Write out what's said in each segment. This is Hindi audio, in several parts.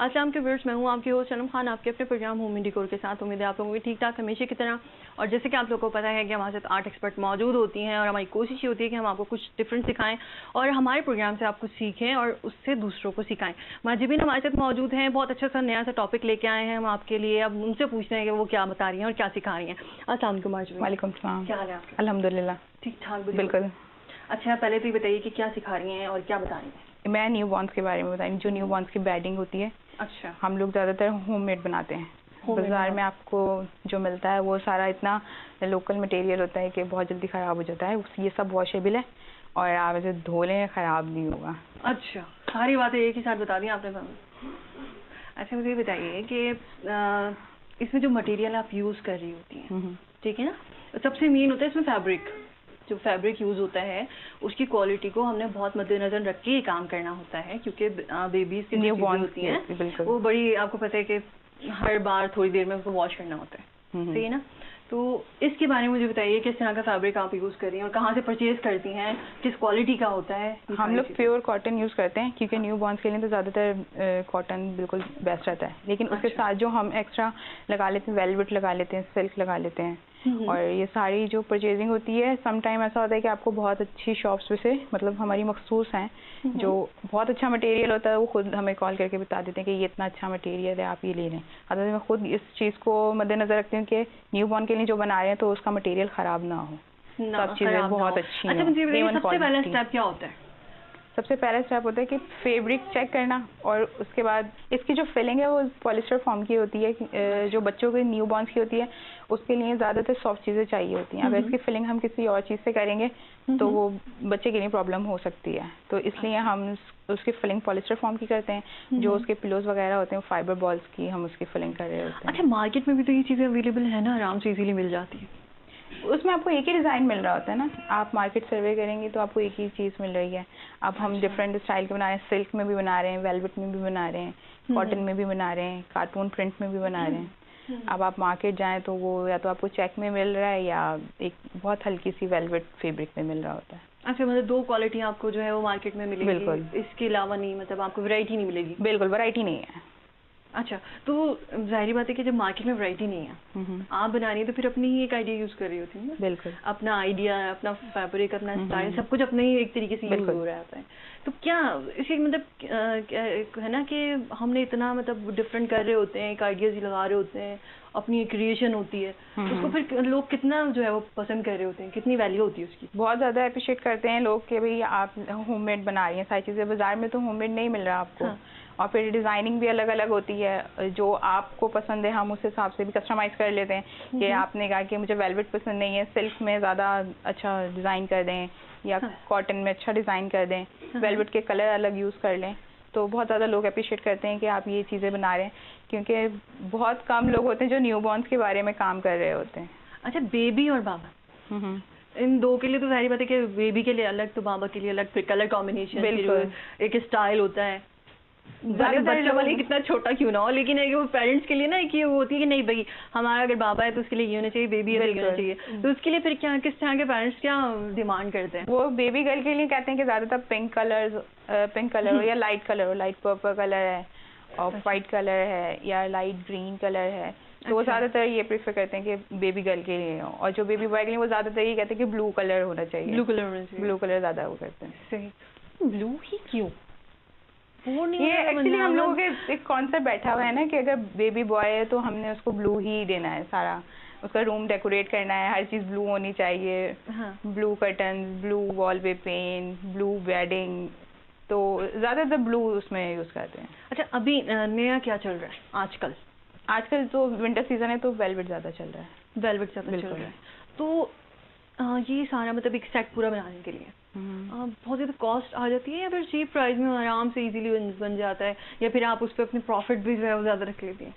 अस्सलाम के व्यूअर्स, मैं हूं आपकी होस्ट सनम खान, आपके अपने प्रोग्राम होम डेकोर के साथ। उम्मीद है आप लोगों की ठीक ठाक हमेशा की तरह। और जैसे कि आप लोगों को पता है कि हमारे साथ आर्ट एक्सपर्ट मौजूद होती हैं और हमारी कोशिश ये होती है कि हम आपको कुछ डिफरेंट सिखाएं और हमारे प्रोग्राम से आप कुछ सीखें और उससे दूसरों को सिखाएं। माजिबीन हमारे साथ मौजूद हैं, बहुत अच्छा सा नया सा टॉपिक लेके आए हैं हम आपके लिए। अब उनसे पूछते हैं कि वो क्या बता रही हैं और क्या सिखा रही हैं। अस्सलाम वालेकुम माजिबीन। वालेकुम सलाम। क्या हाल है आपका? अल्हम्दुलिल्लाह ठीक ठाक। बिल्कुल। अच्छा, पहले तो ये बताइए कि क्या सिखा रही हैं और क्या बता रही हैं? मैं न्यू बॉर्न्स के बारे में बताऊंगी। जो न्यू बॉर्न्स की बेडिंग होती है, अच्छा, हम लोग ज़्यादातर होममेड बनाते हैं। बाजार में आपको जो मिलता है वो सारा इतना लोकल मटेरियल होता है कि बहुत जल्दी ख़राब हो जाता है। ये सब वॉशेबल है और आप इसे धो लें, ख़राब नहीं होगा। अच्छा, सारी बातें एक ही साथ बता दी आपने। अच्छा, मुझे बताइए कि इसमें जो मटेरियल आप यूज़ कर रही होती हैं, ठीक है ना, सबसे मेन होता है इसमें फैब्रिक। जो फैब्रिक यूज़ होता है उसकी क्वालिटी को हमने बहुत मद्देनजर रख के ही काम करना होता है, क्योंकि बेबीज़ की जो चीज़ें होती हैं वो बड़ी, आपको पता है कि हर बार थोड़ी देर में उसको वॉश करना होता है, सही है ना। तो इसके बारे में मुझे बताइए किस तरह का फैब्रिक आप यूज़ कर रही हैं और कहाँ से परचेज करती हैं, किस क्वालिटी का होता है? हम लोग प्योर कॉटन यूज़ करते हैं, क्योंकि न्यू बॉर्न्स के लिए तो ज़्यादातर कॉटन बिल्कुल बेस्ट रहता है। लेकिन उसके साथ जो हम एक्स्ट्रा लगा लेते हैं, वेलवेट लगा लेते हैं, सिल्क लगा लेते हैं। और ये सारी जो परचेजिंग होती है, सम टाइम ऐसा होता है कि आपको बहुत अच्छी शॉप्स में से, मतलब हमारी मखसूस हैं जो बहुत अच्छा मटेरियल होता है, वो खुद हमें कॉल करके बता देते हैं कि ये इतना अच्छा मटेरियल है, आप ये ले लें। अगर मैं खुद इस चीज़ को मद्देनजर रखती हूँ कि न्यू बॉर्न के लिए जो बना रहे हैं तो उसका मटेरियल ख़राब ना हो, सब चीज़ें बहुत अच्छी हैं। अच्छा, मुझे बताइए सबसे पहला स्टेप क्या होता है? सबसे पहला स्टेप होता है कि फैब्रिक चेक करना, और उसके बाद इसकी जो फिलिंग है वो पॉलिस्टर फॉर्म की होती है। जो बच्चों के न्यू बॉर्न्स की होती है उसके लिए ज़्यादातर सॉफ्ट चीज़ें चाहिए होती हैं। अगर इसकी फिलिंग हम किसी और चीज़ से करेंगे तो वो बच्चे के लिए प्रॉब्लम हो सकती है। तो इसलिए हम उसकी फिलिंग पॉलिस्टर फॉर्म की करते हैं। जो उसके पिलोज वगैरह होते हैं वो फाइबर बॉल्स की हम उसकी फिलिंग कर रहे होते हैं। अच्छा, मार्केट में भी तो ये चीज़ें अवेलेबल है ना, आराम से इजीली मिल जाती है। उसमें आपको एक ही डिज़ाइन मिल रहा होता है ना। आप मार्केट सर्वे करेंगे तो आपको एक ही चीज़ मिल रही है। अब हम डिफरेंट स्टाइल के बना रहे हैं, सिल्क में भी बना रहे हैं, वेलवेट में भी बना रहे हैं, कॉटन में भी बना रहे हैं, कार्टून प्रिंट में भी बना रहे हैं। अब आप मार्केट जाएं तो वो या तो आपको चेक में मिल रहा है या एक बहुत हल्की सी वेलवेट फैब्रिक में मिल रहा होता है। अच्छा, मतलब दो क्वालिटी आपको जो है वो मार्केट में मिलेगी। बिल्कुल, इसके अलावा नहीं, मतलब आपको वैरायटी नहीं मिलेगी। बिल्कुल वैरायटी नहीं है। अच्छा, तो जाहिर बात है कि जब मार्केट में वैरायटी नहीं है, आप बना रही है तो फिर अपनी ही एक आइडिया यूज़ कर रही होती है ना। बिल्कुल, अपना आइडिया, अपना फैब्रिक, अपना स्टाइल, सब कुछ अपने ही एक तरीके से यूज़ हो रहा होता है। तो क्या इसी मतलब है ना कि हमने इतना मतलब डिफरेंट कर रहे होते हैं, एक आइडियाज़ लगा रहे होते हैं, अपनी एक क्रिएशन होती है, उसको फिर लोग कितना जो है वो पसंद कर रहे होते हैं, कितनी वैल्यू होती है उसकी? बहुत ज़्यादा अप्रिशिएट करते हैं लोग कि भाई आप होममेड बना रही हैं सारी चीज़ें। बाजार में तो होममेड नहीं मिल रहा आपको। हाँ। और फिर डिज़ाइनिंग भी अलग अलग होती है, जो आपको पसंद है हम उस हिसाब से भी कस्टमाइज़ कर लेते हैं। कि आपने कहा कि मुझे वेलवेट पसंद नहीं है, सिल्क में ज़्यादा अच्छा डिज़ाइन कर दें या कॉटन में अच्छा डिज़ाइन कर दें, वेलवेट के कलर अलग यूज़ कर लें। तो बहुत ज़्यादा लोग अप्रिशिएट करते हैं कि आप ये चीज़ें बना रहे हैं, क्योंकि बहुत कम लोग होते हैं जो न्यू बॉर्न्स के बारे में काम कर रहे होते हैं। अच्छा, बेबी और बाबा, इन दो के लिए तो सारी बात है कि बेबी के लिए अलग तो बाबा के लिए अलग, फिर कलर कॉम्बिनेशन, एक स्टाइल होता है। बच्चों वाले कितना छोटा क्यों ना हो, लेकिन है कि वो पेरेंट्स के लिए ना कि वो होती है कि नहीं भाई हमारा अगर बाबा है तो उसके लिए ये होना चाहिए, बेबी है तो ये होना चाहिए। तो उसके लिए फिर क्या, किस तरह के पेरेंट्स क्या डिमांड करते हैं? वो बेबी गर्ल के लिए कहते हैं कि ज़्यादातर पिंक कलर हो या लाइट कलर हो, लाइट पर्पल कलर है, और वाइट कलर है या लाइट ग्रीन कलर है। तो वो ज़्यादातर ये प्रेफर करते हैं कि बेबी गर्ल के लिए हो। और जो बेबी बॉय के लिए वो ज़्यादातर ये कहते हैं कि ब्लू कलर होना चाहिए। ब्लू कलर होना चाहिए। ब्लू कलर ज़्यादा वो करते हैं। सही। ब्लू ही क्यों? ये एक्चुअली हम लोगों के एक कॉन्सेप्ट बैठा हुआ है ना कि अगर बेबी बॉय है तो हमने उसको ब्लू ही देना है, सारा उसका रूम डेकोरेट करना है, हर चीज़ ब्लू होनी चाहिए। ब्लू कर्टन, ब्लू वॉल पे पेंट, ब्लू बेडिंग, तो ज़्यादातर ब्लू उसमें यूज़ करते हैं। अच्छा, अभी नया क्या चल रहा है आजकल? आजकल तो विंटर सीजन है तो वेलवेट ज़्यादा चल रहा है। वेलवेट ज़्यादा चल रहा है। तो ये सारा मतलब एक सेट पूरा बनाने के लिए बहुत ज़्यादा कॉस्ट आ जाती है या फिर चीप प्राइस में आराम से इजीली बन जाता है, या फिर आप उस पर अपने प्रॉफिट भी जो है वो ज़्यादा रख लेती हैं?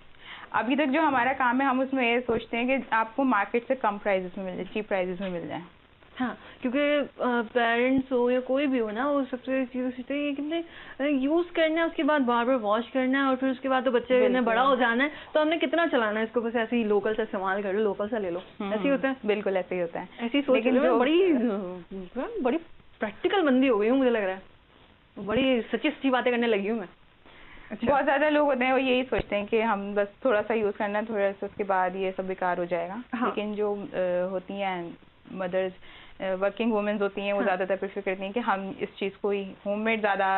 अभी तक जो हमारा काम है हम उसमें ये सोचते हैं कि आपको मार्केट से कम प्राइसेस में मिल जाए, चीप प्राइसेस में मिल जाए। हाँ, क्योंकि पेरेंट्स हो या कोई भी हो ना, वो सबसे चीज़ सोचते हैं कि कितने यूज़ करना है, उसके बाद बार बार वॉश करना है और फिर उसके बाद तो बच्चे ने बड़ा हो जाना है, तो हमने कितना चलाना है इसको, बस ऐसे ही लोकल से इस्तेमाल कर लो, लोकल से ले लो, ऐसे ही होता है। बिल्कुल ऐसे ही होता है। ऐसी सोच, लेकिन बड़ी प्रैक्टिकल बंदी हो गई हूँ, मुझे लग रहा है बड़ी सच्ची बातें करने लगी हूँ मैं। बहुत ज़्यादा लोग होते हैं वो यही सोचते हैं कि हम बस थोड़ा सा यूज़ करना है, थोड़ा सा उसके बाद ये सब बेकार हो जाएगा। हाँ। लेकिन जो होती हैं मदर्स, वर्किंग वुमेन्स होती हैं, वो हाँ। ज़्यादातर प्रेफर करती हैं कि हम इस चीज़ को ही होममेड ज़्यादा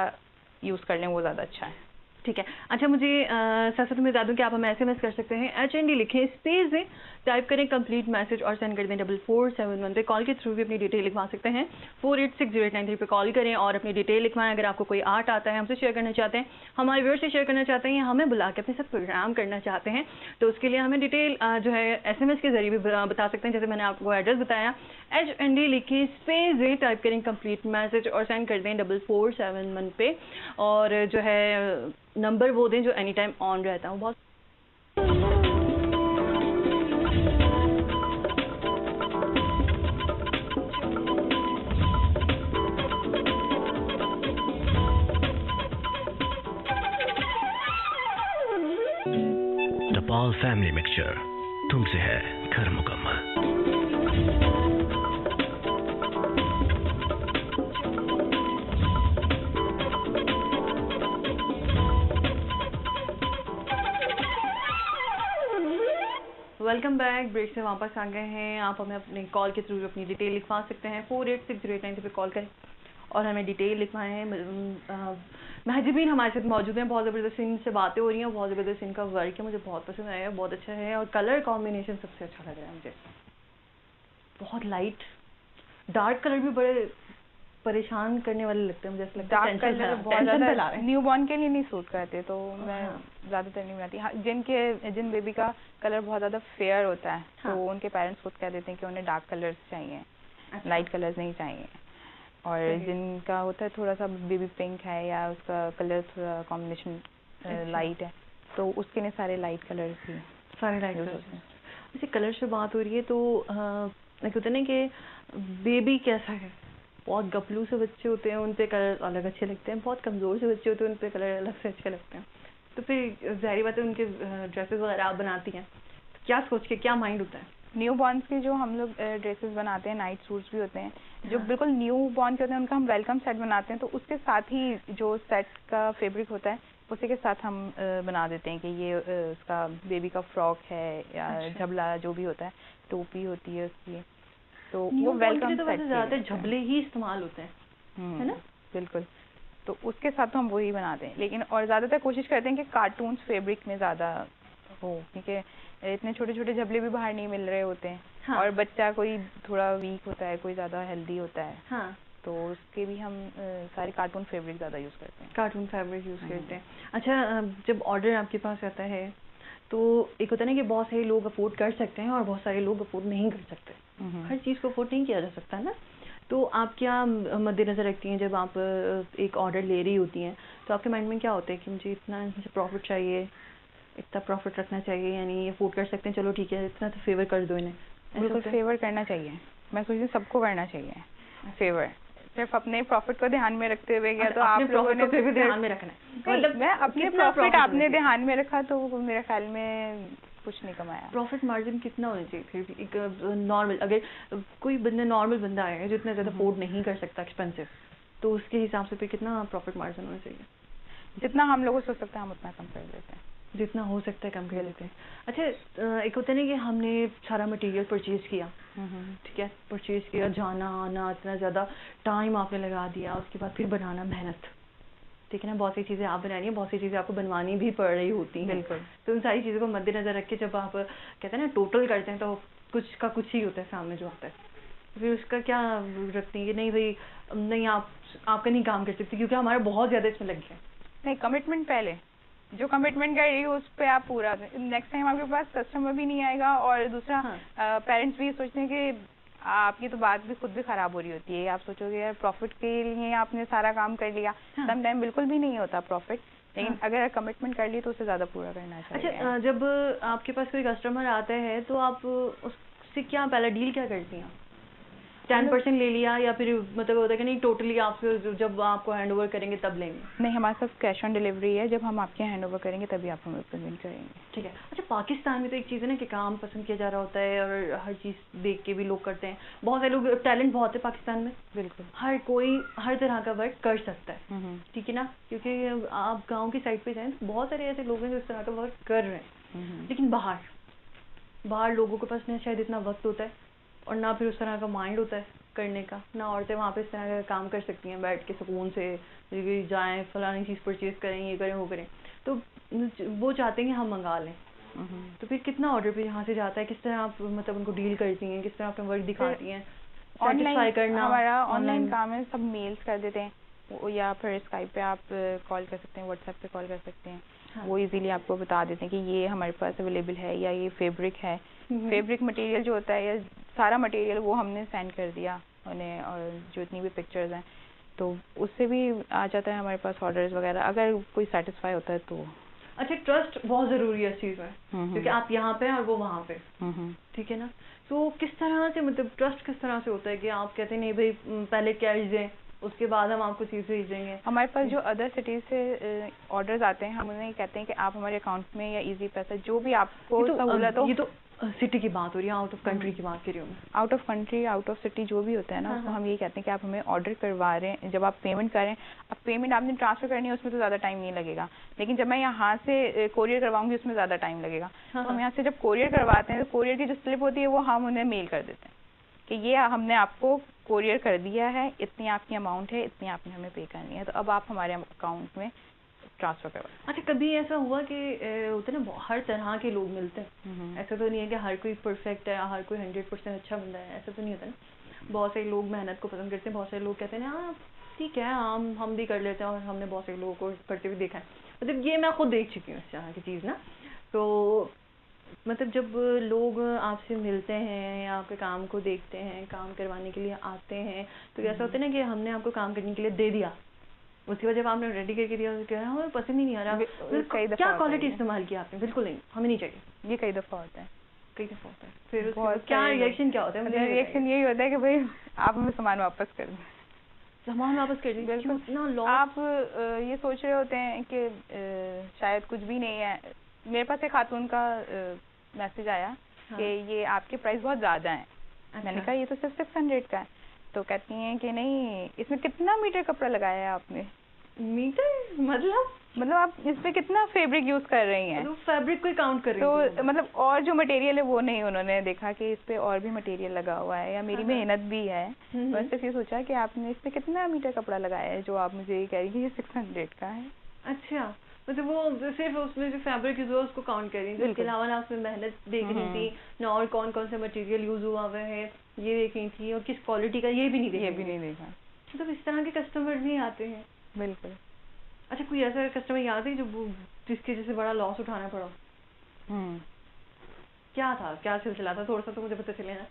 यूज़ कर लें, वो ज़्यादा अच्छा है। ठीक है। अच्छा, मुझे साथ साथ में बता दूं कि आप हमें SMS कर सकते हैं, HND लिखें, स्पेस दें, टाइप करें कंप्लीट मैसेज और सेंड कर दें 4471 पे। कॉल के थ्रू भी अपनी डिटेल लिखवा सकते हैं, 486093 पे कॉल करें और अपनी डिटेल लिखवाएं। अगर आपको कोई आर्ट आता है, हमसे शेयर करना चाहते हैं, हमारे व्यूअर्स से शेयर करना चाहते हैं या हमें बुला के अपने साथ प्रोग्राम करना चाहते हैं, तो उसके लिए हमें डिटेल जो है SMS के जरिए भी बता सकते हैं। जैसे मैंने आपको एड्रेस बताया, HND लिखें, स्पेस दें, टाइप करें कंप्लीट मैसेज और सेंड कर दें 4471 पे। और जो है नंबर वो दें जो एनी टाइम ऑन रहता है। बहुत टपाल फैमिली मिक्सचर, तुमसे है घर मुकम्मल। Welcome back. ब्रेक से वापस आ गए हैं। आप हमें अपने कॉल के थ्रू अपनी डिटेल लिखवा सकते हैं, 486093 पे कॉल करें और हमें डिटेल लिखवाएं हैं। महजबीन हमारे साथ मौजूद हैं, बहुत ज़बरदस्त इनसे बातें हो रही हैं, बहुत ज़बरदस्त इनका वर्क है, मुझे बहुत पसंद आया है, बहुत अच्छा है और कलर कॉम्बिनेशन सबसे अच्छा लग रहा है मुझे। बहुत लाइट, डार्क कलर भी बड़े परेशान करने वाले लगते हैं मुझे, ऐसा लगता है डार्क कलर बहुत ज़्यादा न्यू बॉर्न के लिए नहीं सूट करते, तो मैं ज़्यादातर नहीं बनाती। हाँ, जिन बेबी का कलर बहुत ज़्यादा फेयर होता है, तो उनके पेरेंट्स खुद कह देते हैं कि उन्हें डार्क कलर्स चाहिए, लाइट कलर्स नहीं चाहिए। और जिनका होता है थोड़ा सा बेबी पिंक है या उसका कलर थोड़ा कॉम्बिनेशन लाइट है, तो उसके लिए सारे लाइट कलर्स ही सारे लाइट कलर्स हैं। जैसे कलर से बात हो रही है तो होता नहीं कि बेबी कैसा है, बहुत गपलू से बच्चे होते हैं उन पे कलर अलग अच्छे लगते हैं, बहुत कमज़ोर से बच्चे होते हैं उन पे कलर अलग से अच्छे लगते हैं। तो फिर ज़ाहिर बात है उनके ड्रेसेस वगैरह आप बनाती हैं, तो क्या सोच के, क्या माइंड होता है? न्यू बॉर्न्स के जो हम लोग ड्रेसेस बनाते हैं, नाइट सूट्स भी होते हैं, जो बिल्कुल न्यू बॉर्न के होते हैं, उनका हम वेलकम सेट बनाते हैं। तो उसके साथ ही जो सेट का फैब्रिक होता है उसी के साथ हम बना देते हैं कि ये उसका बेबी का फ्रॉक है या झबला जो भी होता है, टोपी होती है उसकी, तो वो वेलकम तो वैसे ज़्यादातर झबले ही इस्तेमाल होते हैं, है ना? बिल्कुल, तो उसके साथ तो हम वही बनाते हैं। लेकिन और ज़्यादातर कोशिश करते हैं कि कार्टून्स फैब्रिक में ज़्यादा हो, क्योंकि इतने छोटे छोटे झबले भी बाहर नहीं मिल रहे होते हैं। हाँ। और बच्चा कोई थोड़ा वीक होता है, कोई ज़्यादा हेल्दी होता है। हाँ। तो उसके भी हम सारे कार्टून फैब्रिक ज़्यादा यूज़ करते हैं। कार्टून फैब्रिक यूज़ करते हैं। अच्छा, जब ऑर्डर आपके पास आता है तो एक होता है ना कि बहुत सारे लोग अफोर्ड कर सकते हैं और बहुत सारे लोग अफोर्ड नहीं कर सकते। हर चीज़ को अफोर्ड नहीं किया जा सकता ना। तो आप क्या मद्देनज़र रखती हैं जब आप एक ऑर्डर ले रही होती हैं, तो आपके माइंड में क्या होता है कि मुझे इतना मुझे प्रॉफिट चाहिए, इतना प्रॉफिट रखना चाहिए, यानी ये अफोर्ड कर सकते हैं, चलो ठीक है इतना तो फेवर कर दो इन्हें? बिल्कुल फेवर करना चाहिए, मैं सोचती हूँ सबको करना चाहिए फेवर। सिर्फ अपने प्रॉफिट को ध्यान में रखते हुए गया तो आप लोगों ने फिर भी ध्यान में रखना है। मतलब मैं अपने प्रॉफिट आपने ध्यान में रखा तो मेरे ख्याल में कुछ नहीं कमाया। प्रॉफिट मार्जिन कितना होना चाहिए फिर भी? एक नॉर्मल, अगर कोई बंदा नॉर्मल बंदा है जो इतना ज़्यादा अफोर्ड नहीं कर सकता एक्सपेंसिव, तो उसके हिसाब से फिर कितना प्रॉफिट मार्जिन होना चाहिए? जितना हम लोगों से हो सकता है हम उतना कम कर देते हैं, जितना हो सकता है कम कर देते हैं। अच्छा, एक होता है ना कि हमने सारा मटेरियल परचेज किया, ठीक है, परचेज किया, जाना आना, इतना ज़्यादा टाइम आपने लगा दिया, उसके बाद फिर बनाना मेहनत, ठीक है ना, बहुत सी चीज़ें आप बना रही हैं, बहुत सी चीज़ें आपको बनवानी भी पड़ रही होती हैं। बिल्कुल। तो उन सारी चीज़ों को मद्देनज़र रख के जब आप कहते हैं ना टोटल करते हैं तो कुछ का कुछ ही होता है सामने जो आता है, फिर उसका क्या रखती है कि नहीं भाई नहीं आपका नहीं काम कर सकती क्योंकि हमारा बहुत ज़्यादा इसमें लग गया? नहीं, कमिटमेंट पहले, जो कमिटमेंट कर रही हो उस पर आप पूरा, नेक्स्ट टाइम आपके पास कस्टमर भी नहीं आएगा। और दूसरा, पेरेंट्स भी सोचते हैं कि आपकी तो बात भी खुद भी खराब हो रही होती है, आप सोचोगे यार प्रॉफिट के लिए आपने सारा काम कर लिया। सम टाइम बिल्कुल भी नहीं होता प्रॉफिट, लेकिन अगर कमिटमेंट कर ली तो उसे ज़्यादा पूरा करना चाहिए। अच्छा, जब आपके पास कोई कस्टमर आता है तो आप उससे क्या पहले डील क्या करती हैं? 10% ले लिया या फिर मतलब होता है कि नहीं टोटली आप जब आपको हैंड ओवर करेंगे तब लेंगे? नहीं, हमारे पास कैश ऑन डिलीवरी है, जब हम आपके हैंड ओवर करेंगे तभी आप हमें पेमेंट करेंगे। ठीक है। अच्छा, पाकिस्तान में तो एक चीज़ है ना कि काम पसंद किया जा रहा होता है और हर चीज़ देख के भी लोग करते हैं, बहुत सारे लोग, टैलेंट बहुत है पाकिस्तान में, बिल्कुल, हर कोई हर तरह का वर्क कर सकता है, ठीक है ना, क्योंकि आप गाँव की साइड पे जाएँ तो बहुत सारे ऐसे लोग हैं जो इस तरह का वर्क कर रहे हैं, लेकिन बाहर लोगों के पास ना शायद इतना वक्त होता है और ना फिर उस तरह का माइंड होता है करने का, ना औरतें वहाँ पे इस तरह का काम कर सकती हैं बैठ के सुकून से, जाएं फलानी चीज़ परचेज करें, ये करें वो करें, तो वो चाहते हैं कि हम मंगा लें। तो फिर कितना ऑर्डर पे यहाँ से जाता है, किस तरह आप मतलब उनको डील करती हैं, किस तरह अपना वर्क दिखाती हैं? ऑनलाइन करना हमारा ऑनलाइन काम है, सब मेल्स कर देते हैं या फिर स्काइप पे आप कॉल कर सकते हैं, व्हाट्सएप पे कॉल कर सकते हैं। हाँ। वो इजीली आपको बता देते हैं कि ये हमारे पास अवेलेबल है या ये फैब्रिक है। फैब्रिक मटेरियल जो होता है या सारा मटेरियल वो हमने सेंड कर दिया उन्हें, और जो इतनी भी पिक्चर्स हैं तो उससे भी आ जाता है हमारे पास ऑर्डर्स वगैरह, अगर कोई सेटिस्फाई होता है तो। अच्छा, ट्रस्ट बहुत ज़रूरी है इस चीज़ में, क्योंकि आप यहाँ पे हैं और वो वहाँ पे, ठीक है ना, तो किस तरह से मतलब ट्रस्ट किस तरह से होता है कि आप कहते हैं नहीं भाई पहले कैश दें उसके बाद हम आपको चीज़ भेज देंगे? हमारे पास जो अदर सिटीज़ से ऑर्डर्स आते हैं हम उन्हें कहते हैं कि आप हमारे अकाउंट में या इजी पैसा जो भी आपको सहूलत हो। ये तो सिटी की बात हो रही है, आउट ऑफ कंट्री की बात कर रही हूँ मैं। Out of country, out of city जो भी होता है ना, उसको हम ये कहते हैं कि आप हमें ऑर्डर करवा रहे हैं, जब आप पेमेंट करें, अब पेमेंट आपने ट्रांसफ़र करनी है उसमें तो ज़्यादा टाइम नहीं लगेगा, लेकिन जब मैं यहाँ से कोरियर करवाऊंगी उसमें ज़्यादा टाइम लगेगा। तो हम यहाँ से जब कोरियर करवाते हैं तो कोरियर की जो स्लिप होती है वो हम उन्हें मेल कर देते हैं कि ये हमने आपको कोरियर कर दिया है, इतनी आपकी अमाउंट है, इतनी आपने हमें पे करनी है, तो अब आप हमारे अकाउंट में ट्रांसफ़र करवा। अच्छा, कभी ऐसा हुआ कि होते ना हर तरह के लोग मिलते हैं, ऐसा तो नहीं है कि हर कोई परफेक्ट है, हर कोई 100% अच्छा बंदा है, ऐसा तो नहीं होता ना, बहुत सारे लोग मेहनत को पसंद करते हैं, बहुत सारे लोग कहते हैं ना हाँ ठीक है हम भी कर लेते हैं, और हमने बहुत सारे लोगों को करते हुए देखा है, मतलब ये मैं खुद देख चुकी हूँ इस तरह की चीज़ ना। तो मतलब जब लोग आपसे मिलते हैं या आपके काम को देखते हैं, काम करवाने के लिए आते हैं, तो ऐसा होता है ना कि हमने आपको काम करने के लिए दे दिया, उसके बाद जब आपने रेडी करके दिया तो कह रहा हमें पसंद ही नहीं आ रहा, क्या क्वालिटी इस्तेमाल किया आपने, बिल्कुल नहीं, हमें नहीं चाहिए, ये कई दफ़ा होता है, फिर क्या रिएक्शन क्या होता है? मुझे रिएक्शन यही होता है कि भाई आप हमें सामान वापस कर दें। सामान वापस कर दीजिए, बिल्कुल। आप ये सोच रहे होते हैं कि शायद कुछ भी नहीं है। मेरे पास एक खातून का मैसेज आया कि ये आपके प्राइस बहुत ज़्यादा हैं। मैंने कहा ये तो सिर्फ 600 का है, तो कहती हैं कि नहीं इसमें कितना मीटर कपड़ा लगाया है आपने। मीटर मतलब आप इस पे कितना फैब्रिक यूज कर रही हैं? तो फैब्रिक को काउंट कर रही हैं तो मतलब और जो मटेरियल है वो नहीं उन्होंने देखा कि इस पे और भी मटेरियल लगा हुआ है या मेरी मेहनत भी है। तो सिर्फ ये सोचा कि आपने इस पे कितना मीटर कपड़ा लगाया है जो आप मुझे ये कह रही है ये 600 का है। अच्छा, मतलब वो सिर्फ उसमें जो फैब्रिक यूज हुआ उसको काउंट कर रही थी, इसके अलावा ना उसमें मेहनत देख रही थी ना, और कौन कौन सा मटेरियल यूज हुआ हुआ है ये देख रही थी, और किस क्वालिटी का ये भी नहीं देखा। मतलब इस तरह के कस्टमर भी आते हैं। बिल्कुल। अच्छा, कोई ऐसा कस्टमर याद है जो जिसके जैसे बड़ा लॉस उठाना पड़ा? क्या था, क्या सिलसिला था, थोड़ा सा तो मुझे पता चले ना,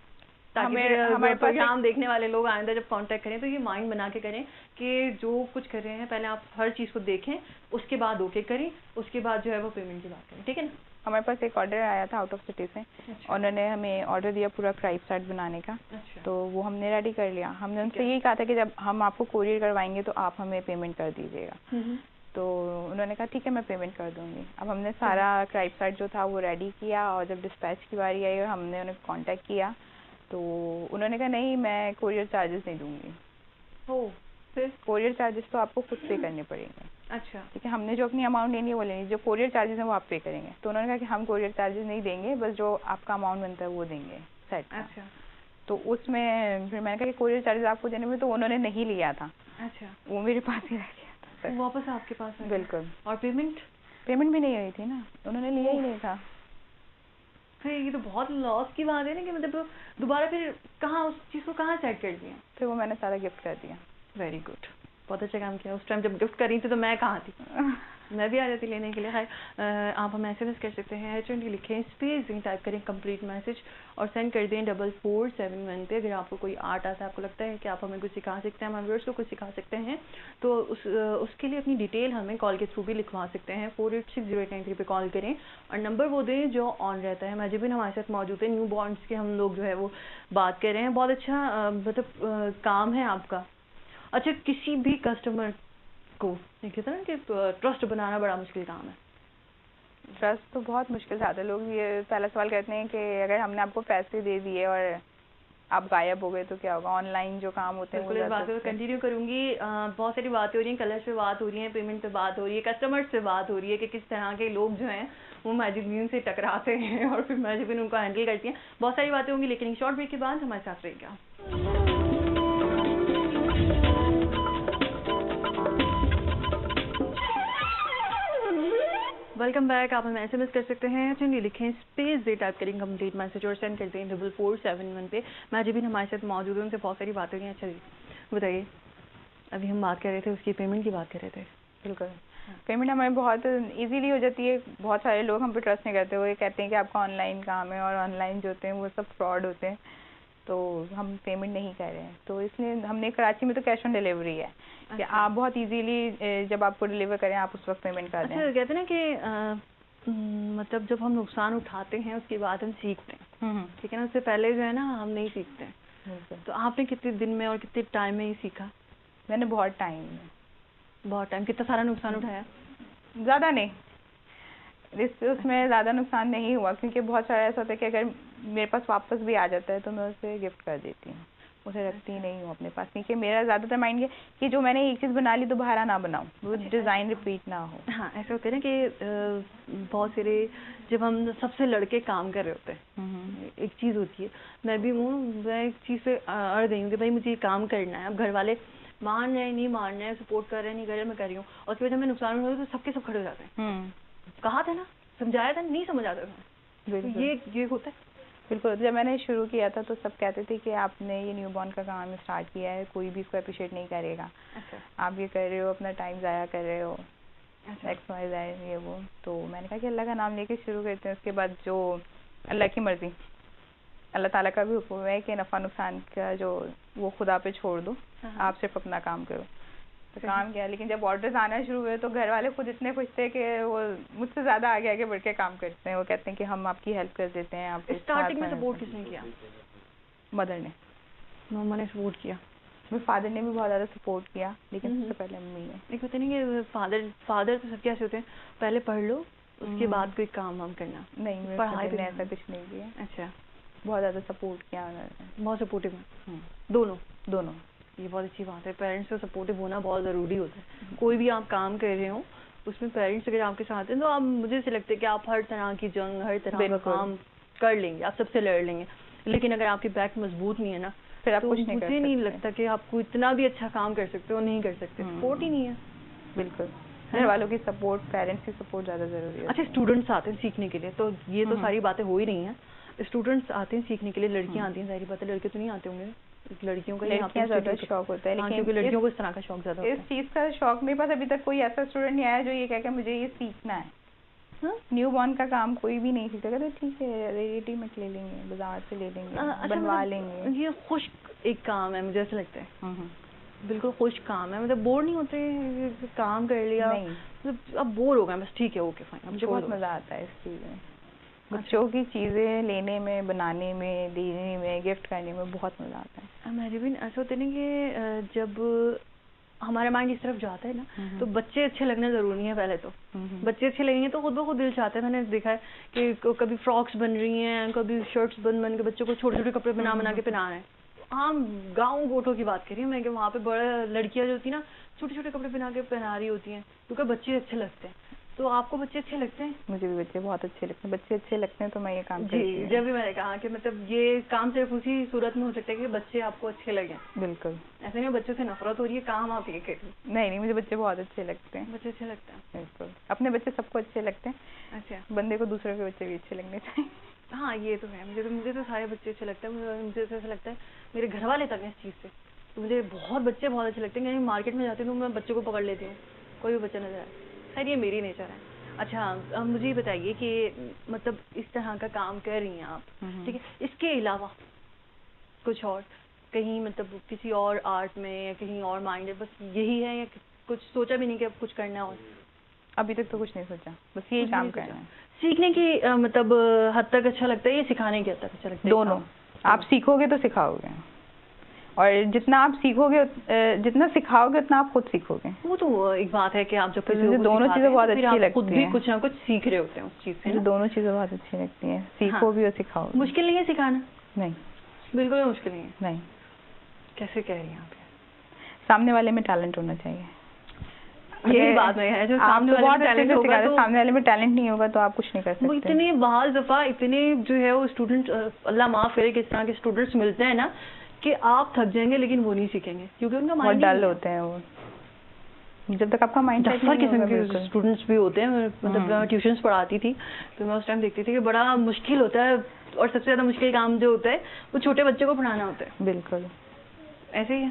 ताकि हमारे प्रोग्राम देखने वाले लोग आइंदा जब कांटेक्ट करें तो ये माइंड बना के करें कि जो कुछ कर रहे हैं पहले आप हर चीज़ को देखें, उसके बाद ओके करें, उसके बाद जो है वो पेमेंट की बात करें, ठीक है ना। हमारे पास एक ऑर्डर आया था आउट ऑफ सिटी से। अच्छा। उन्होंने हमें ऑर्डर दिया पूरा क्राइप सेट बनाने का। अच्छा। तो वो हमने रेडी कर लिया। हमने उनसे यही कहा था कि जब हम आपको कोरियर करवाएंगे तो आप हमें पेमेंट कर दीजिएगा। तो उन्होंने कहा ठीक है मैं पेमेंट कर दूंगी। अब हमने सारा क्राइप सेट जो था वो रेडी किया, और जब डिस्पैच की बारी आई और हमने उन्हें कॉन्टेक्ट किया तो उन्होंने कहा नहीं मैं कोरियर चार्जेस नहीं दूंगी। फिर कोरियर चार्जेस तो आपको खुद पे करने पड़ेंगे। अच्छा, ठीक है, हमने जो अपनी अमाउंट लेनी है वो लेनी, जो कोरियर चार्जेस हैं वो आप पे करेंगे। तो उन्होंने कहा कि हम कोरियर चार्जेस नहीं देंगे, बस जो आपका अमाउंट बनता है वो देंगे सेट का। अच्छा, तो उसमें फिर मैंने कहा कि कोरियर चार्जेस आपको देने में, तो उन्होंने नहीं लिया था। अच्छा, वो मेरे पास ही रह गया था। वापस आपके पास? बिल्कुल। और पेमेंट भी नहीं हुई थी ना, उन्होंने लिया ही नहीं था। फिर ये तो बहुत लॉस की बात है ना, कि मतलब दोबारा फिर कहाँ उस चीज़ को कहाँ सेट कर दिया? फिर वो मैंने सारा गिफ्ट कर दिया। वेरी गुड, बहुत अच्छा काम किया। उस टाइम जब गिफ्ट कर रही थी तो मैं कहाँ थी? मैं भी आ जाती लेने के लिए। हाय, आप हमें SMS कर सकते हैं, HND लिखें, स्पेस टाइप करें कंप्लीट मैसेज और सेंड कर दें 4471 पे। अगर आपको कोई आर्ट आता है, आपको लगता है कि आप हमें कुछ सिखा सकते हैं, हमारे व्यूअर्स को कुछ सिखा सकते हैं, तो उसके लिए अपनी डिटेल हमें कॉल के थ्रू भी लिखवा सकते हैं। 486089 पे कॉल करें और नंबर वो दें जो ऑन रहता है। मैजिबिन हमारे साथ मौजूद है, न्यू बॉर्न्स के हम लोग जो है वो बात कर रहे हैं। बहुत अच्छा मतलब काम है आपका। अच्छा, किसी भी कस्टमर को कहते हैं ना कि ट्रस्ट बनाना बड़ा मुश्किल काम है। ट्रस्ट तो बहुत मुश्किल था। लोग ये पहला सवाल करते हैं कि अगर हमने आपको पैसे दे दिए और आप गायब हो गए तो क्या होगा। ऑनलाइन जो काम होते हैं बिल्कुल, इस बात को कंटिन्यू करूंगी। बहुत सारी बातें हो रही हैं, कलर्स पे बात हो रही है, पेमेंट पे बात हो रही है, कस्टमर्स से बात हो रही है कि किस तरह के लोग जो हैं वो मैजिबिन से टकराते हैं और फिर मैजिबिन उनको हैंडल करती हैं। बहुत सारी बातें होंगी, लेकिन शॉर्ट ब्रेक के बाद हमारे साथ रहेगा। Welcome back. आप हमें SMS कर सकते हैं, चलिए लिखें स्पेस दे टाइप करें कंप्लीट मैसेज और सेंड कर दें 4471 पे। मैजिबिन हमारे साथ मौजूद है, उनसे बहुत सारी बातें हुई हैं। अच्छा जी बताइए, अभी हम बात कर रहे थे उसकी पेमेंट की बात कर रहे थे। बिल्कुल, पेमेंट हमारी बहुत इजीली हो जाती है। बहुत सारे लोग हम पे ट्रस्ट नहीं करते, वो ये कहते हैं कि आपका ऑनलाइन काम है और ऑनलाइन जो होते हैं वो सब फ्रॉड होते हैं, तो हम पेमेंट नहीं कर रहे हैं। तो इसलिए हमने कराची में तो कैश ऑन डिलीवरी है कि आप बहुत इजीली जब आपको डिलीवर करें आप उस वक्त पेमेंट कर दें। अच्छा, कहते हैं ना कि मतलब जब हम नुकसान उठाते हैं उसके बाद हम सीखते हैं, ठीक है ना, उससे पहले जो है ना हम नहीं सीखते हैं। तो आपने कितने दिन में और कितने टाइम में ये सीखा? मैंने बहुत टाइम कितना सारा नुकसान उठाया? ज़्यादा नहीं, उसमें ज़्यादा नुकसान नहीं हुआ, क्योंकि बहुत सारा ऐसा होता है कि अगर मेरे पास वापस भी आ जाता है तो मैं उसे गिफ्ट कर देती हूँ, उसे रखती नहीं हूँ अपने पास, क्योंकि मेरा ज़्यादातर माइंड ये कि जो मैंने एक चीज़ बना ली दोबारा ना बनाऊँ, वो डिज़ाइन रिपीट ना हो। हाँ, ऐसा होता है ना कि बहुत सारे जब हम सबसे लड़के काम कर रहे होते हैं, एक चीज़ होती है, मैं भी हूँ, मैं एक चीज़ पे अड़ गई हूँ कि भाई मुझे ये काम करना है। अब घर वाले मान रहे हैं नहीं मान रहे हैं, सपोर्ट कर रहे हैं नहीं कर रहे हैं, मैं कर रही हूँ, और उसके बाद जब मैं नुकसान हो तो सबके सब खड़े हो जाते हैं। कहा था ना, समझाया था, नहीं समझ आता था। तो ये होता है। बिल्कुल, जब मैंने शुरू किया था तो सब कहते थे कि आपने ये न्यू बॉर्न का काम स्टार्ट किया है, कोई भी इसको अप्रिशिएट नहीं करेगा। अच्छा, आप ये कर रहे हो, अपना टाइम ज़ाया कर रहे हो, XYZ ये वो। तो मैंने कहा कि अल्लाह का नाम लेके शुरू करते हैं, उसके बाद जो अल्लाह की मर्ज़ी, अल्लाह ताला का भी हुक्म है कि नफ़ा नुकसान का जो वो खुदा पे छोड़ दो, आप सिर्फ अपना काम करो। तो काम किया, लेकिन जब ऑर्डर्स आना शुरू हुए तो घर वाले खुद इतने खुश थे कि वो मुझसे ज़्यादा आगे आगे बढ़ के काम करते हैं। वो कहते हैं कि हम आपकी हेल्प कर देते हैं। आप स्टार्टिंग में सपोर्ट किसने किया? मदर ने, मम्मा ने सपोर्ट किया, मेरे फादर ने भी बहुत ज़्यादा सपोर्ट किया, लेकिन सबसे पहले मम्मी ने। एक होता नहीं कि फादर तो सब कैसे होते हैं, पहले पढ़ लो उसके बाद कोई काम हम करना। नहीं, मेरे फादर ने ऐसा कुछ नहीं किया। अच्छा, बहुत ज़्यादा सपोर्ट किया उन्होंने, बहुत सपोर्टिव है। दोनों ये बहुत अच्छी बात है। पेरेंट्स का सपोर्टिव होना बहुत ज़रूरी होता है। कोई भी आप काम कर रहे हो उसमें पेरेंट्स अगर आपके साथ हैं तो आप, मुझे ऐसे लगता है कि आप हर तरह की जंग, हर तरह का काम कर लेंगे, आप सबसे लड़ लेंगे। लेकिन अगर आपकी बैक मजबूत नहीं है ना, फिर आप तो कुछ नहीं कर सकते। मुझे नहीं लगता कि आपको इतना भी अच्छा काम कर सकते हो, नहीं कर सकते, सपोर्ट ही नहीं है। बिल्कुल, घर वालों की सपोर्ट, पेरेंट्स की सपोर्ट ज़्यादा ज़रूरी है। अच्छा, स्टूडेंट्स आते हैं सीखने के लिए, तो ये तो सारी बातें हो ही रही हैं। स्टूडेंट्स आते हैं सीखने के लिए, लड़कियां आती हैं, सारी बातें, लड़के तो नहीं आते होंगे। लड़कियों का ज़्यादा शौक होता है, लेकिन क्योंकि लड़कियों को इस तरह का शौक ज़्यादा होता है। इस चीज़ का शौक मेरे पास अभी तक कोई ऐसा स्टूडेंट नहीं आया जो ये कह के मुझे ये सीखना है। न्यू बॉर्न का काम कोई भी नहीं सीखता, तो ठीक है रेडीमेड ले लेंगे, बाजार से ले लेंगे, बनवा लेंगे। ये खुश एक काम है, मुझे ऐसा लगता है। बिल्कुल खुश काम है, मतलब बोर नहीं होते, काम कर लिया, मतलब अब बोर हो गए बस, ठीक है, ओके फाइन। मुझे बहुत मज़ा आता है इस चीज़ में, बच्चों की चीज़ें लेने में, बनाने में, देने में, गिफ्ट करने में बहुत मज़ा आता है। मैजिबिन ऐसा होता है ना कि जब हमारा माइंड इस तरफ जाता है ना, तो बच्चे अच्छे लगना ज़रूरी है। पहले तो बच्चे अच्छे लगेंगे तो खुद ब खुद दिल चाहता है। मैंने देखा है कि कभी फ्रॉक्स बन रही हैं, कभी शर्ट्स बन के बच्चों को छोटे छोटे कपड़े बना के पहना रहे हैं। आम गाँव गोठों की बात करिए मैं, कि वहाँ पे बड़े लड़कियाँ जो होती है ना, छोटे छोटे कपड़े पहना के पहना रही होती हैं, क्योंकि बच्चे अच्छे लगते हैं। तो आपको बच्चे अच्छे लगते हैं? मुझे भी बच्चे बहुत अच्छे लगते हैं। बच्चे अच्छे लगते हैं तो मैं ये काम करती हूँ। जब भी मैंने कहा कि मतलब ये काम सिर्फ उसी सूरत में हो सकता है कि बच्चे आपको अच्छे लगें। बिल्कुल, ऐसे नहीं बच्चों से नफरत हो रही है, काम आप ये करें। नहीं, मुझे बच्चे बहुत अच्छे लगते हैं। बच्चे अच्छे लगते हैं? बिल्कुल, अपने बच्चे सबको अच्छे लगते हैं। अच्छा, बंदे को दूसरों के बच्चे भी अच्छे लगने चाहिए। हाँ, ये तो है। मुझे तो सारे बच्चे अच्छे लगते हैं। मुझे तो ऐसा लगता है मेरे घर वाले तक हैं इस चीज़ से, तो मुझे बहुत बच्चे बहुत अच्छे लगते हैं। कहीं मार्केट में जाती हूँ तो मैं बच्चों को पकड़ लेती हूँ, कोई भी बच्चा नजर आए, खैर ये मेरी नेचर है। अच्छा अब मुझे ये बताइए कि मतलब इस तरह का काम कर रही हैं आप, ठीक है, इसके अलावा कुछ और कहीं मतलब किसी और आर्ट में या कहीं और माइंड है, बस यही है या कुछ सोचा भी नहीं कि अब कुछ करना हो? अभी तक तो कुछ नहीं सोचा, बस यही काम करना है। सीखने की मतलब हद तक अच्छा लगता है या सिखाने की हद तक अच्छा लगता है? दोनों। आप सीखोगे तो सिखाओगे, और जितना आप सीखोगे जितना सिखाओगे उतना आप खुद सीखोगे। वो तो एक बात है कि आप जब मुझे दोनों चीजें बहुत अच्छी लगती हैं, खुद भी कुछ ना कुछ सीख रहे होते हैं उस चीज से। मुझे दोनों चीजें बहुत अच्छी लगती हैं, सीखो भी और सिखाओ। मुश्किल नहीं है सिखाना? नहीं, बिल्कुल मुश्किल नहीं है। नहीं। कैसे कह रही हैं आप? सामने वाले में टैलेंट होना चाहिए, यही बात है जो सामने वाले में टैलेंट होगा तो सामने वाले में टैलेंट नहीं होगा तो आप कुछ नहीं कर सकते। इतने बाल दफा इतने जो है वो स्टूडेंट, अल्लाह माफ करे, किस तरह के स्टूडेंट्स मिलते हैं ना कि आप थक जाएंगे लेकिन वो नहीं सीखेंगे क्योंकि उनका माइंड डल होते हैं वो। जब तक आपका माइंड किस्म के स्टूडेंट्स भी होते हैं, मतलब मैं ट्यूशंस पढ़ाती थी तो मैं उस टाइम देखती थी कि बड़ा मुश्किल होता है, और सबसे ज्यादा मुश्किल काम जो होता है वो छोटे बच्चों को पढ़ाना होता है। बिल्कुल ऐसे ही है,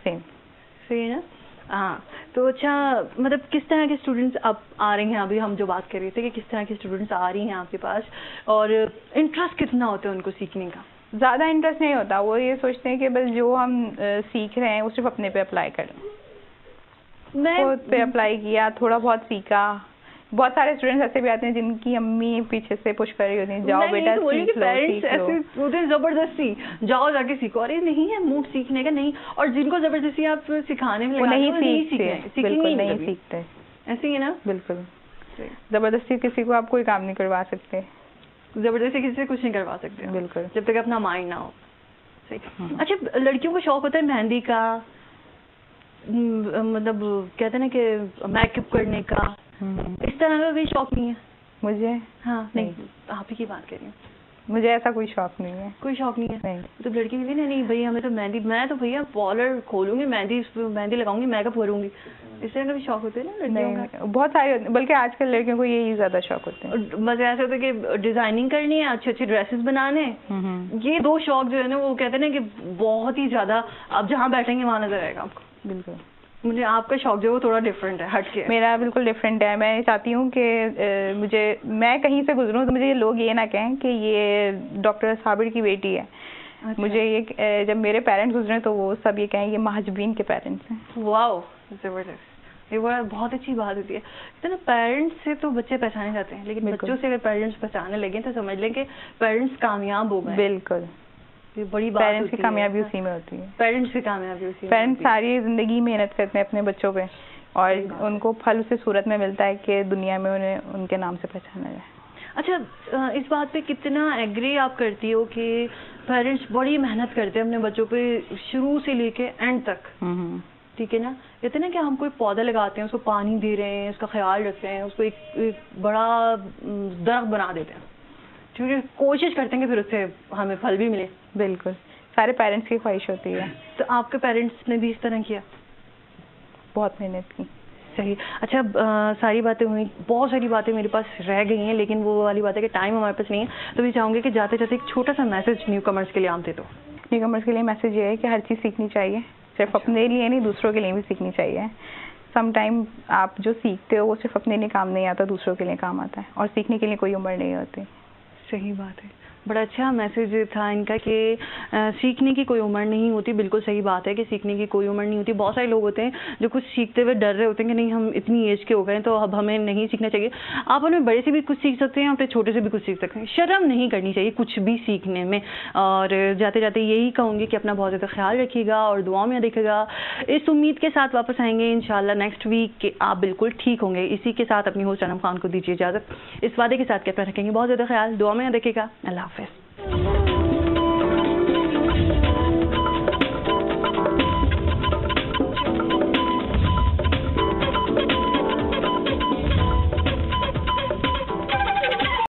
सेम सही है ना? हाँ, तो अच्छा मतलब किस तरह के स्टूडेंट्स अब आ रहे हैं? अभी हम जो बात कर रहे थे कि किस तरह के स्टूडेंट्स आ रही हैं आपके पास, और इंटरेस्ट कितना होता है उनको सीखने का? ज़्यादा इंटरेस्ट नहीं होता, वो ये सोचते हैं कि बस जो हम सीख रहे हैं वो सिर्फ अपने पे अप्लाई करें। खुद पे अप्लाई किया, थोड़ा बहुत सीखा। बहुत सारे स्टूडेंट्स ऐसे भी आते हैं जिनकी अम्मी पीछे से पुश कर रही होती हैं, जाओ बेटा सीख लो। पेरेंट्स ऐसे होते हैं जबरदस्ती, जाओ जाके सीखो। अरे नहीं है मूड सीखने का, नहीं। और जिनको जबरदस्ती आप सिखाने में लगाते हो नहीं सीखते, बिल्कुल नहीं सीखते। ऐसे ही है ना? बिल्कुल, जबरदस्ती किसी को आप कोई काम नहीं करवा सकते, जबरदस्ती किसी से कुछ नहीं करवा सकते बिल्कुल, जब तक अपना माइंड ना हो। सही। अच्छा लड़कियों को शौक होता है मेहंदी का, मतलब कहते हैं ना कि मेकअप करने का, इस तरह का कोई शौक नहीं है मुझे? हाँ नहीं, आप ही की बात कर रही हूँ। मुझे ऐसा कोई शौक नहीं है। कोई शौक नहीं है? नहीं। तो लड़की के लिए नहीं भाई हमें तो मेहंदी, मैं तो भैया पार्लर खोलूंगी, मेहंदी लगाऊंगी, मेकअप करूंगी, इस तरह का भी शौक होते हैं ना लड़कियों का? बहुत सारे, बल्कि आजकल लड़कियों को यही ज्यादा शौक होते हैं। बस ऐसा होता है कि डिजाइनिंग करनी है, अच्छे अच्छे ड्रेसेस बनाने, ये दो शौक जो है ना वो कहते हैं ना कि बहुत ही ज्यादा, आप जहाँ बैठेंगे वहाँ नजर आएगा आपको। बिल्कुल। मुझे आपका शौक जो है वो थोड़ा डिफरेंट है, हटके। मेरा बिल्कुल डिफरेंट है। मैं चाहती हूँ कि मैं कहीं से गुजरूँ तो मुझे लोग ये ना कहें कि ये डॉक्टर साबिर की बेटी है। अच्छा। मुझे ये जब मेरे पेरेंट्स गुजरे तो वो सब ये कहें ये महाजबीन के पेरेंट्स हैं। वाओ, जबरदस्त। ये बड़ा बहुत अच्छी बात होती है। तो ना पेरेंट्स से तो बच्चे पहचाने जाते हैं, लेकिन बच्चों से अगर पेरेंट्स पहचानने लगे तो समझ लें कि पेरेंट्स कामयाब हो गए। बिल्कुल, ये बड़ी बात पेरेंट्स की कामयाबी उसी में होती है। पेरेंट्स की कामयाबी उसी में। पेरेंट्स सारी जिंदगी मेहनत करते हैं अपने बच्चों पे, और उनको फल उसी सूरत में मिलता है कि दुनिया में उन्हें उनके नाम से पहचाना जाए। अच्छा इस बात पे कितना एग्री आप करती हो कि पेरेंट्स बड़ी मेहनत करते हैं अपने बच्चों पे शुरू से लेके एंड तक, ठीक है ना? कहते हैं ना कि हम कोई पौधा लगाते हैं, उसको पानी दे रहे हैं, उसका ख्याल रख रहे हैं, उसको एक बड़ा दरख्त बना देते हैं, क्योंकि कोशिश करते हैं कि फिर उससे हमें फल भी मिले। बिल्कुल, सारे पेरेंट्स की ख्वाहिश होती है। तो आपके पेरेंट्स ने भी इस तरह किया? बहुत मेहनत की। सही। अच्छा सारी बातें हुई, बहुत सारी बातें मेरे पास रह गई हैं, लेकिन वो वाली बात है कि टाइम हमारे पास नहीं है, तो मैं चाहूँगी कि जाते जाते एक छोटा सा मैसेज न्यू कमर्स के लिए आप दे दो। न्यू कमर्स के लिए मैसेज ये है कि हर चीज़ सीखनी चाहिए, सिर्फ अपने लिए नहीं दूसरों के लिए भी सीखनी चाहिए। सम टाइम आप जो सीखते हो वो सिर्फ अपने लिए काम नहीं आता, दूसरों के लिए काम आता है, और सीखने के लिए कोई उम्र नहीं होती। सही बात है, बड़ा अच्छा मैसेज था इनका कि सीखने की कोई उम्र नहीं होती। बिल्कुल सही बात है कि सीखने की कोई उम्र नहीं होती। बहुत सारे लोग होते हैं जो कुछ सीखते हुए डर रहे होते हैं कि नहीं हम इतनी एज के हो गए तो अब हमें नहीं सीखना चाहिए। आप अपने बड़े से भी कुछ सीख सकते हैं, अपने छोटे से भी कुछ सीख सकते हैं। शर्म नहीं करनी चाहिए कुछ भी सीखने में। और जाते जाते यही कहूँगी कि अपना बहुत ज़्यादा ख्याल रखिएगा और दुआ में देखिएगा। इस उम्मीद के साथ वापस आएंगे इंशाल्लाह नेक्स्ट वीक कि आप बिल्कुल ठीक होंगे। इसी के साथ अपनी होस्ट सनम खान को दीजिए इजाज़त, इस वादे के साथ कि अपना रखेंगे बहुत ज़्यादा ख्याल, दुआ में देखिएगा। अल्लाह हाफ़िज़।